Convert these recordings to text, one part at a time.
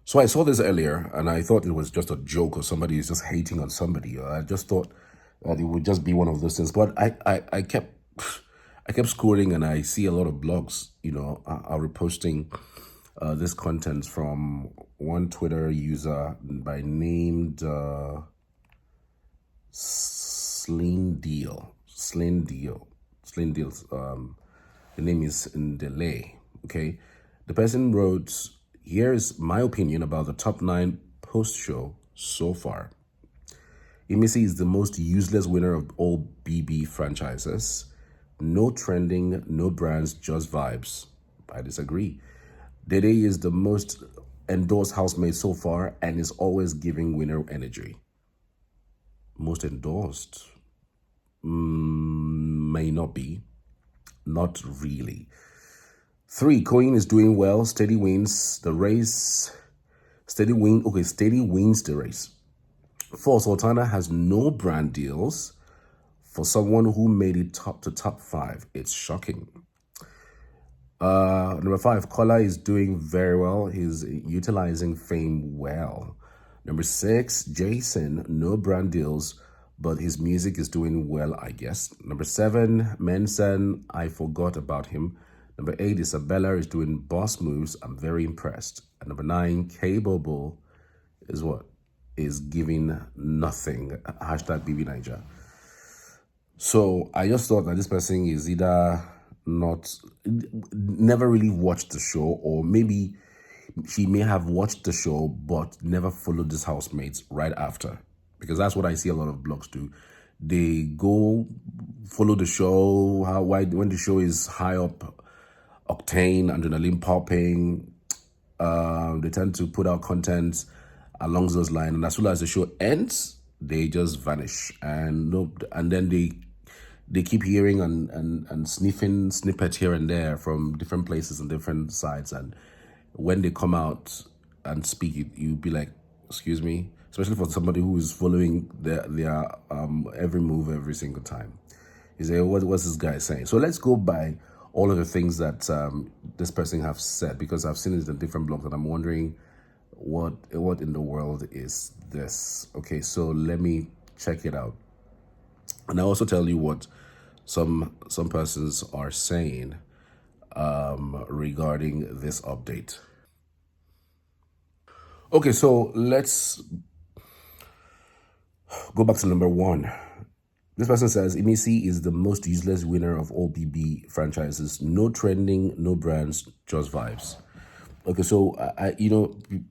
So I saw this earlier and I thought it was just a joke or somebody is just hating on somebody. I just thought that it would just be one of those things. But I kept I kept scrolling and I see a lot of blogs, are reposting this content from one Twitter user by named Sling Deal. Sling Deal. Sling Deals. The name is in delay. Okay. The person wrote, here's my opinion about the top 9 post show so far. Imisi is the most useless winner of all BB franchises. No trending, no brands, just vibes. I disagree. Dede is the most endorsed housemate so far and is always giving winner energy. Most endorsed? May not be. Not really. 3, Coin is doing well. Steady wins the race. Steady wins the race. 4, Sultana has no brand deals. For someone who made it top 5, it's shocking. Number 5, Kola is doing very well. He's utilizing fame well. Number 6, Jason, no brand deals, but his music is doing well, I guess. Number 7, Mensen, I forgot about him. Number 8, Isabella is doing boss moves. I'm very impressed. And number 9, K-Bobo is what? Is giving nothing. Hashtag BBnaija. So I just thought that this person is either never really watched the show, or maybe she may have watched the show but never followed this housemates right after, because that's what I see a lot of blogs do. They go follow the show, when the show is high up, octane, adrenaline popping, they tend to put out content along those lines, and as soon as the show ends, they just vanish, and then they keep hearing and sniffing snippets here and there from different places and different sides, and when they come out and speak, you be like, excuse me, especially for somebody who is following their every move every single time. You say, what's this guy saying? So let's go by all of the things that this person have said, because I've seen it in different blogs and I'm wondering what in the world is this. Okay, so let me check it out. And I'll also tell you what some persons are saying regarding this update. Okay, so let's go back to number 1. This person says, Imisi is the most useless winner of all BB franchises. No trending, no brands, just vibes. Okay, so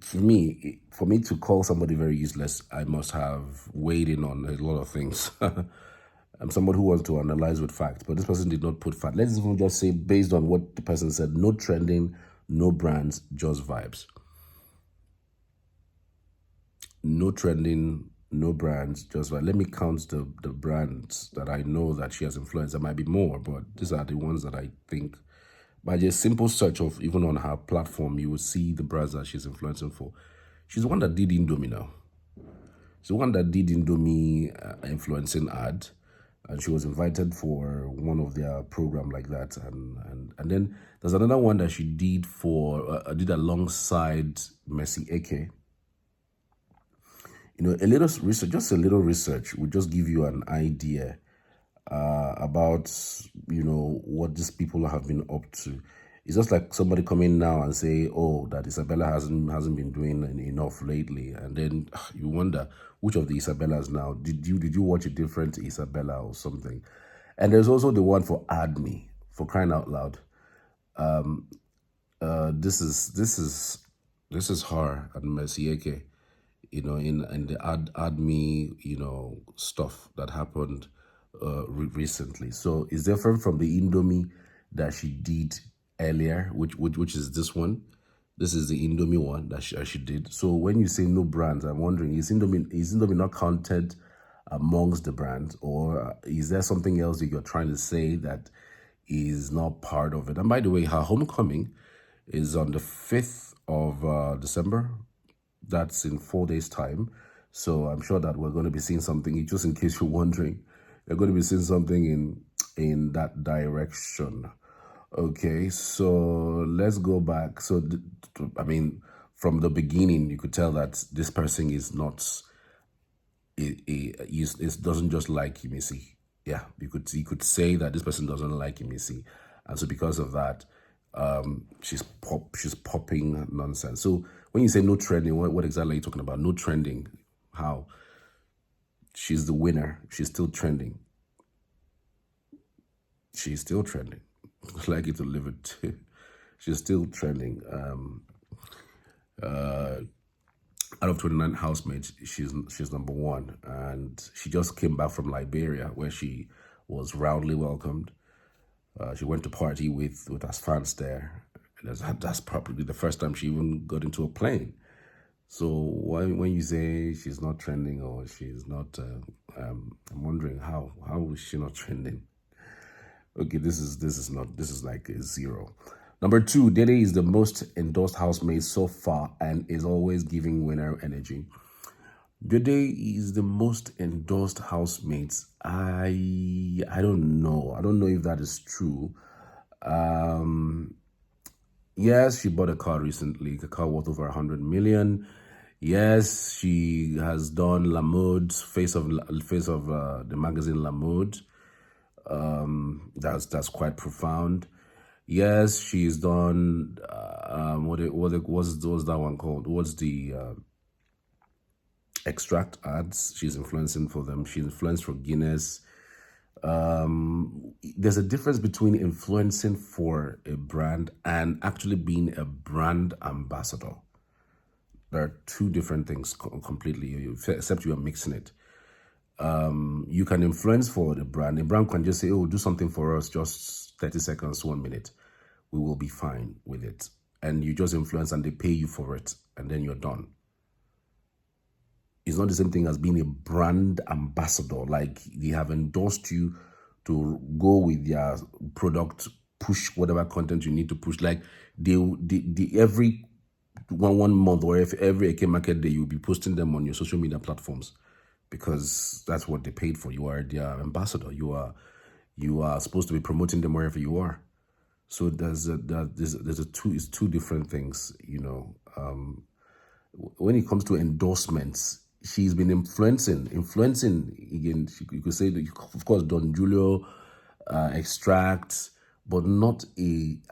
for me to call somebody very useless, I must have weighed in on a lot of things. I'm somebody who wants to analyze with facts, but this person did not put fact. Let's even just say, based on what the person said, no trending, no brands, just vibes. No trending, no brands, just vibes. Let me count the brands that I know that she has influenced. There might be more, but these are the ones that I think, by just simple search of even on her platform, you will see the brands that she's influencing for. She's the one that did Indomie now. She's the one that did Indomie influencing ad, and she was invited for one of their program like that. And then there's another one that she did did alongside Mercy Eke. A little research, just a little research will just give you an idea about what these people have been up to. It's just like somebody coming now and say, oh, that Isabella hasn't been doing enough lately, and then you wonder which of the Isabellas now did you watch a different Isabella or something. And there's also the one for Add Me, for crying out loud. This is her and Mercy Eke, in the add me, stuff that happened recently. So it's different from the Indomie that she did earlier, which is this one. This is the Indomie one that she did. So when you say no brands, I'm wondering, is Indomie not counted amongst the brands, or is there something else that you're trying to say that is not part of it? And by the way, her homecoming is on the 5th of December. That's in 4 days' time. So I'm sure that we're going to be seeing something, just in case you're wondering, we're going to be seeing something in that direction. Okay, so let's go back. So, from the beginning, you could tell that this person is not it doesn't just like Imisi. Yeah, you could say that this person doesn't like Imisi, and so because of that, she's popping nonsense. So when you say no trending, what exactly are you talking about? No trending? How? She's the winner. She's still trending. She's still trending. I'd like you to live it too. She's still trending. Out of 29 housemates, she's number one, and she just came back from Liberia, where she was roundly welcomed. She went to party with her fans there. And that's probably the first time she even got into a plane. So when you say she's not trending or she's not, I'm wondering how is she not trending? Okay, this is like a zero. Number two, Dede is the most endorsed housemate so far and is always giving winner energy. Dede is the most endorsed housemate. I don't know. I don't know if that is true. Yes, she bought a car recently, a car worth over 100 million. Yes, she has done La Mode's face of the magazine La Mode. That's quite profound. Yes, she's done. What's that one called? What's the extract ads? She's influencing for them. She's influenced for Guinness. There's a difference between influencing for a brand and actually being a brand ambassador. There are two different things completely, except you are mixing it. You can influence for the brand. The brand can just say, oh, do something for us, just 30 seconds, 1 minute. We will be fine with it. And you just influence and they pay you for it. And then you're done. It's not the same thing as being a brand ambassador. Like they have endorsed you to go with their product, push whatever content you need to push. Like they every one month or every AK market day, you'll be posting them on your social media platforms because that's what they paid for. You are their ambassador. You are supposed to be promoting them wherever you are. So there's two different things, you know. When it comes to endorsements, she's been influencing again. You could say that, of course, Don Julio, extracts, but not an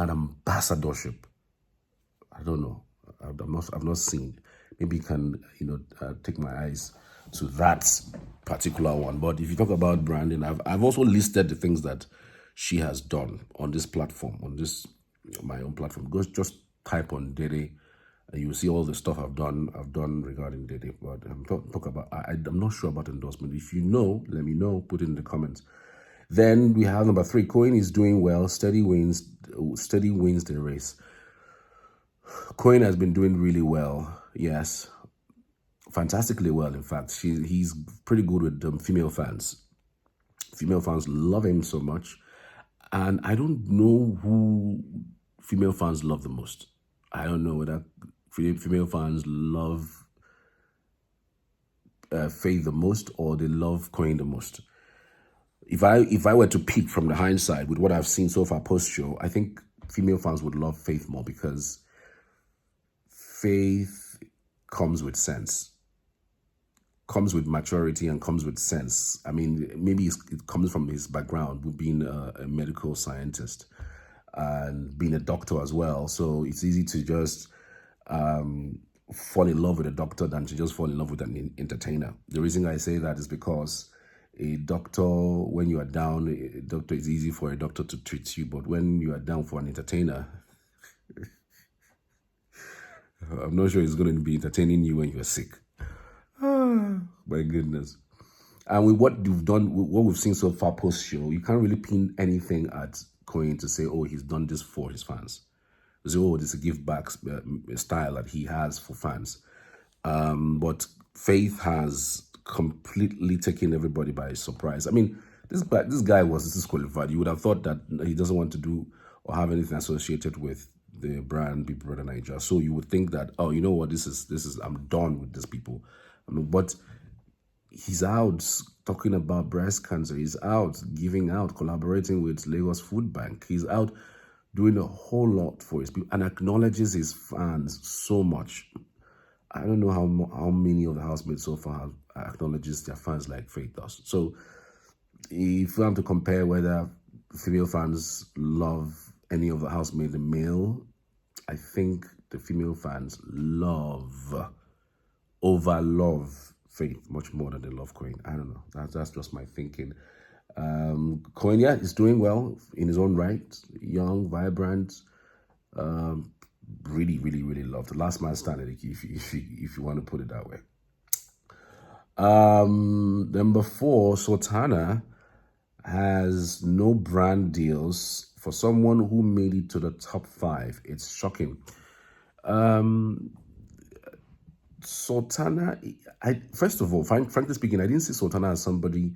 ambassadorship. I don't know. I've not seen. Maybe you can take my eyes to that particular one. But if you talk about branding, I've also listed the things that she has done on this platform, on this my own platform. Go just type on Dede, and you will see all the stuff I've done regarding Dede. But I'm not sure about endorsement. If you know, let me know. Put it in the comments. Then we have number three. Coin is doing well. Steady wins the race. Coin has been doing really well. Yes, fantastically well. In fact, he's pretty good with female fans. Female fans love him so much. And I don't know who female fans love the most. I don't know whether female fans love Faith the most or they love Coin the most. If I were to peek from the hindsight with what I've seen so far post-show, I think female fans would love Faith more because Faith comes with sense, comes with maturity, and comes with sense. I mean, maybe it comes from his background with being a medical scientist and being a doctor as well. So it's easy to just fall in love with a doctor than to just fall in love with an entertainer. The reason I say that is because a doctor, when you are down, a doctor, it's easy for a doctor to treat you. But when you are down for an entertainer, I'm not sure he's going to be entertaining you when you're sick. My goodness. And with what you've done, what we've seen so far post-show, you can't really pin anything at Coin to say, oh, he's done this for his fans. Say, oh, this is a give back style that he has for fans. But Faith has completely taken everybody by surprise. I mean, this guy was disqualified. You would have thought that he doesn't want to do or have anything associated with the brand BBnaija. So you would think that, oh, you know what, this is I'm done with these people. But he's out talking about breast cancer. He's out giving out, collaborating with Lagos Food Bank. He's out doing a whole lot for his people and acknowledges his fans so much. I don't know how many of the housemates so far acknowledges their fans like Faith does. So if we want to compare whether female fans love any of the housemates, the male, I think the female fans over love Faith much more than they love Queen. I don't know. That's just my thinking. Queen, yeah, is doing well in his own right. Young, vibrant, really, really, really loved. Last man standing, if you want to put it that way. Number 4, Sultana has no brand deals. For someone who made it to the top 5, it's shocking. Sultana, first of all, frankly speaking, I didn't see Sultana as somebody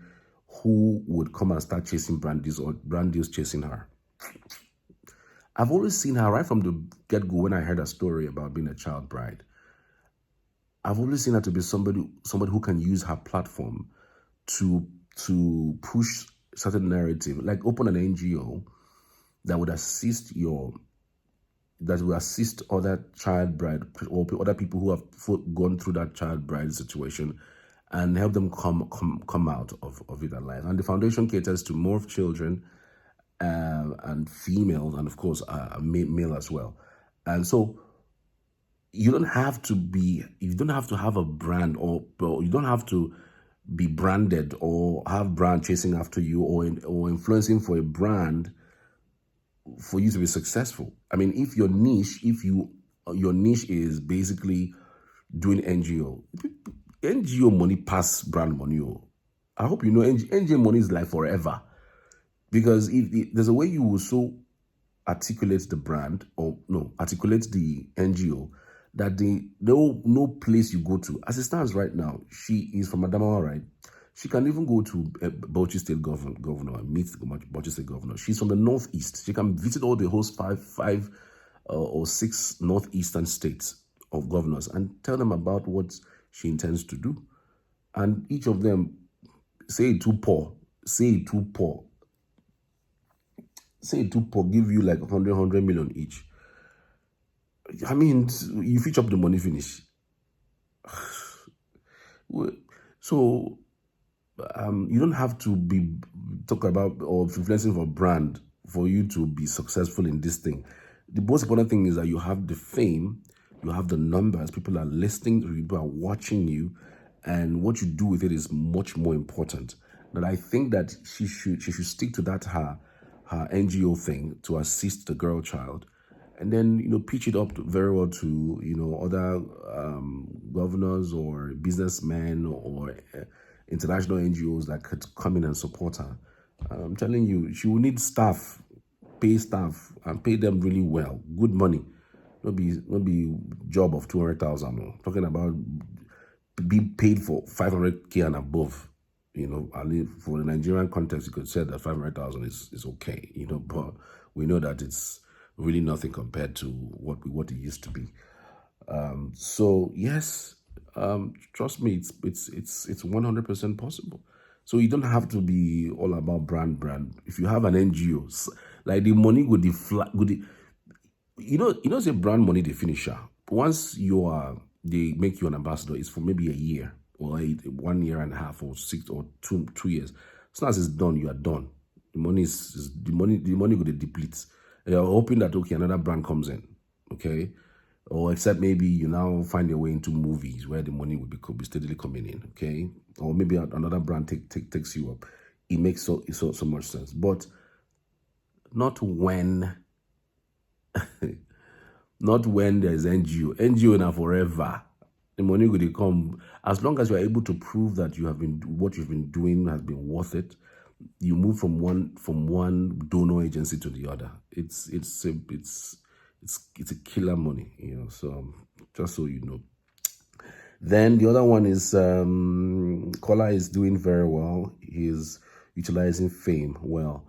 who would come and start chasing brand deals or brand deals chasing her. I've always seen her right from the get-go when I heard a story about being a child bride. I've always seen her to be somebody who can use her platform to push certain narrative, like open an NGO that would assist other child bride or other people who have gone through that child bride situation and help them come out of it alive. And the foundation caters to more children and females, and of course male as well. And so you don't have to have a brand, or you don't have to be branded or have brand chasing after you or influencing for a brand for you to be successful. I mean, if your niche is basically doing NGO money pass brand money. I hope you know NGO money is like forever, because if there's a way you will so articulate the brand articulate the NGO that no place you go to. As it stands right now, she is from Adamawa, right? She can even go to Bauchi State governor and meet Bauchi State governor. She's from the Northeast. She can visit all the host five or 6 northeastern states of governors and tell them about what she intends to do. And each of them say it too poor, give you like 100 million each. I mean, you fetch up the money finish. So you don't have to be talking about or influencing for brand for you to be successful in this thing. The most important thing is that you have the fame, you have the numbers, people are listening, people are watching you, and what you do with it is much more important. But I think that she should stick to that her NGO thing to assist the girl child, and then pitch it up very well to other governors or businessmen or international NGOs that could come in and support her. I'm telling you, she will need staff, pay staff, and pay them really well, good money. Not be job of 200,000. Talking about being paid for 500K and above. At least for the Nigerian context, you could say that 500,000 is okay. But we know that it's really nothing compared to what it used to be. So yes, trust me, it's 100% possible. So you don't have to be all about brand. If you have an NGO, like the money would the flat, say brand money the finisher. Once they make you an ambassador, it's for maybe a year or 1 year and a half or 6 or 2 years. As soon as it's done, you are done. The money will deplete. You're hoping that another brand comes in, okay? Or except maybe you now find your way into movies where the money could be steadily coming in, okay? Or maybe another brand takes you up. It makes so much sense, but not when there's NGO. NGO now forever. The money will come as long as you are able to prove that what you've been doing has been worth it. You move from one donor agency to the other. It's a killer money, So just so you know. Then the other one is Kola is doing very well. He's utilizing fame well.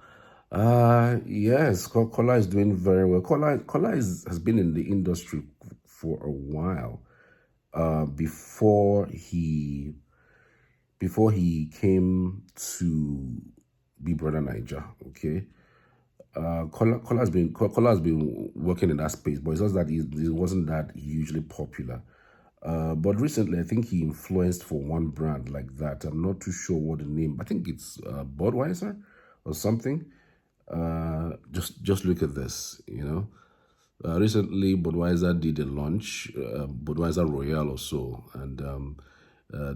Yes, Kola is doing very well. Kola has been in the industry for a while. Before he came to BBnaija, okay. Kola has been working in that space, but it's just that it wasn't that hugely popular. But recently, I think he influenced for one brand like that. I'm not too sure what the name. I think it's Budweiser or something. Just look at this. Recently, Budweiser did a launch, Budweiser Royale or so, and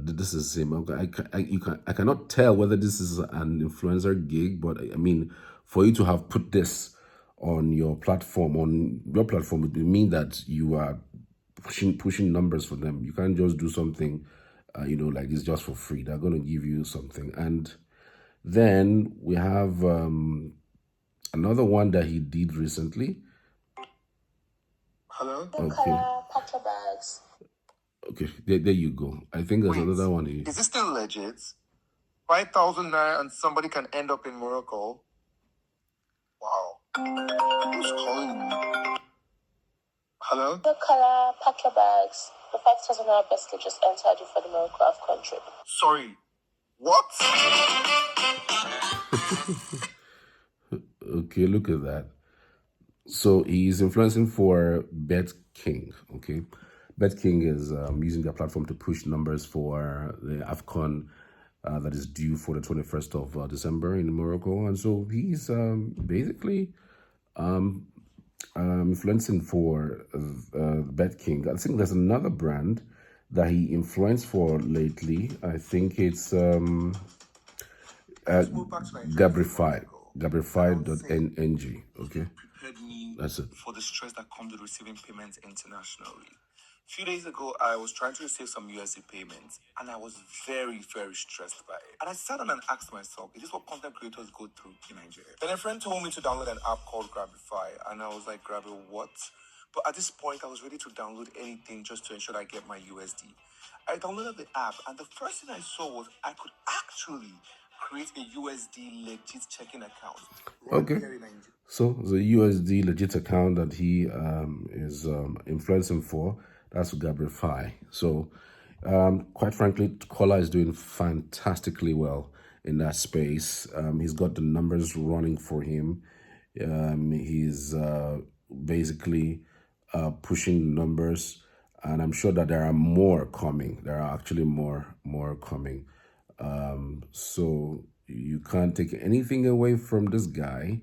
this is the same. I cannot tell whether this is an influencer gig, but I mean, for you to have put this on your platform, it would mean that you are pushing numbers for them. You can't just do something, like it's just for free. They're going to give you something, and then we have another one that he did recently. Hello? Okay. Bags. Okay, there you go. I think there's another one here. Is this still legit? 5,000 naira and somebody can end up in Morocco? Wow. Who's calling me? Hello? The color, pack your bags. The 5,000 naira basket just entered you for the Morocco AFCON trip. Sorry. What? Okay, look at that. So he's influencing for Bet King. Okay, Bet King is using their platform to push numbers for the AFCON that is due for the 21st of December in Morocco, and so he's basically influencing for Bet King. I think there's another brand that he influenced for lately. I think it's Gabrify.ng. Okay, that's it. For the stress that comes with receiving payments internationally. A few days ago, I was trying to receive some USD payments, and I was very, very stressed by it. And I sat down and asked myself, is this what content creators go through in Nigeria? Then a friend told me to download an app called Grabify, and I was like, Grabby, what? But at this point, I was ready to download anything just to ensure I get my USD. I downloaded the app, and the first thing I saw was I could actually create a USD legit checking account. Okay. So the USD legit account that he is influencing for, that's Gabrify. So quite frankly, Kola is doing fantastically well in that space. He's got the numbers running for him. He's basically pushing numbers, and I'm sure that there are more coming. There are actually more coming. So you can't take anything away from this guy.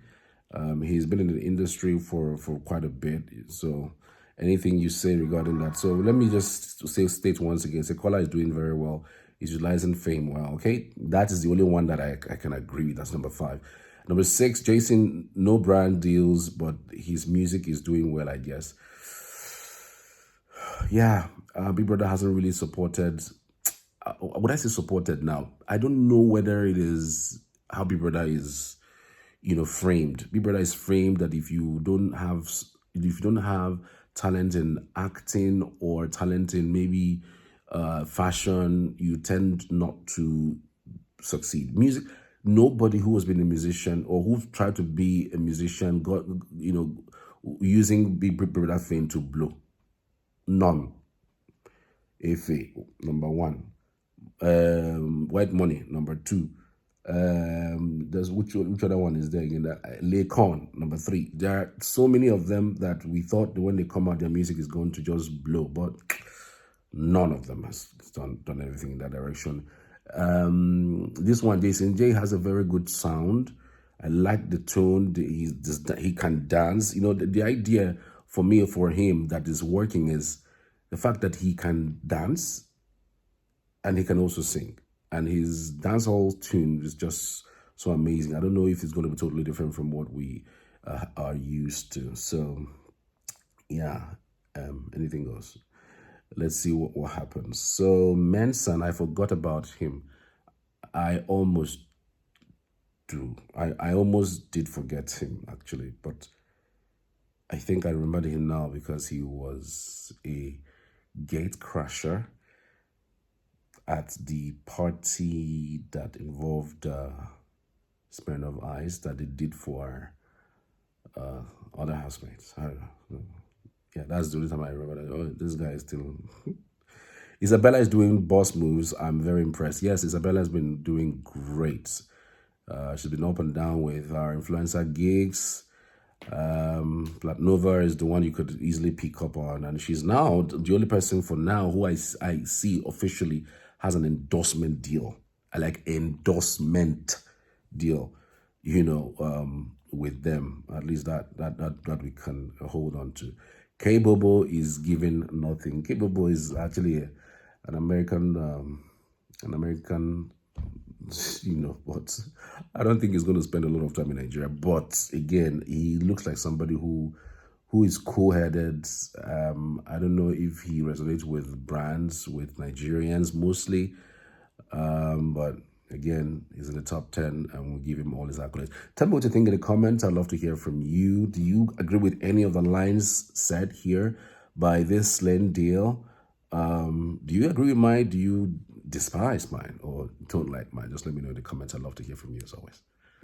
He's been in the industry for quite a bit. So anything you say regarding that. So let me just state once again, Sekola is doing very well. He's utilizing fame well. Okay, that is the only one that I can agree with. That's number 5. Number 6, Jason, no brand deals, but his music is doing well, I guess. Yeah, Big Brother hasn't really supported. Would I say supported now? I don't know whether it is how Big Brother is, framed. Big Brother is framed that if you don't have talent in acting or talent in maybe fashion, you tend not to succeed. Music. Nobody who has been a musician or who tried to be a musician got using Big Brother fame to blow. None. Efe, number 1. White Money, number 2. There's which other one is there again? Laycon, number 3. There are so many of them that we thought that when they come out, their music is going to just blow, but none of them has done everything in that direction. This one, Jason J, has a very good sound. I like the tone. He can dance. The idea for me, for him, that is working is the fact that he can dance and he can also sing. And his dancehall tune is just so amazing. I don't know if it's going to be totally different from what we are used to. So, yeah, anything goes. Let's see what happens. So, Manson, I forgot about him. I almost did forget him, actually. But I think I remember him now because he was a gate crasher at the party that involved Smearing of Ice that they did for other housemates. I don't know. Yeah, that's the only time I remember that. Oh, this guy is still... Isabella is doing boss moves. I'm very impressed. Yes, Isabella has been doing great. She's been up and down with our influencer gigs. Platnova is the one you could easily pick up on, and she's now the only person for now who I see officially has an endorsement deal. I like endorsement deal, with them. At least that we can hold on to. K Bobo is giving nothing. K Bobo is actually an American, but I don't think he's going to spend a lot of time in Nigeria. But again, he looks like somebody who is cool-headed. I don't know if he resonates with brands, with Nigerians mostly. But again, he's in the top 10 and we'll give him all his accolades. Tell me what you think in the comments. I'd love to hear from you. Do you agree with any of the lines said here by this Slen deal? Do you agree with mine? Do you despise mine or don't like mine? Just let me know in the comments. I'd love to hear from you as always.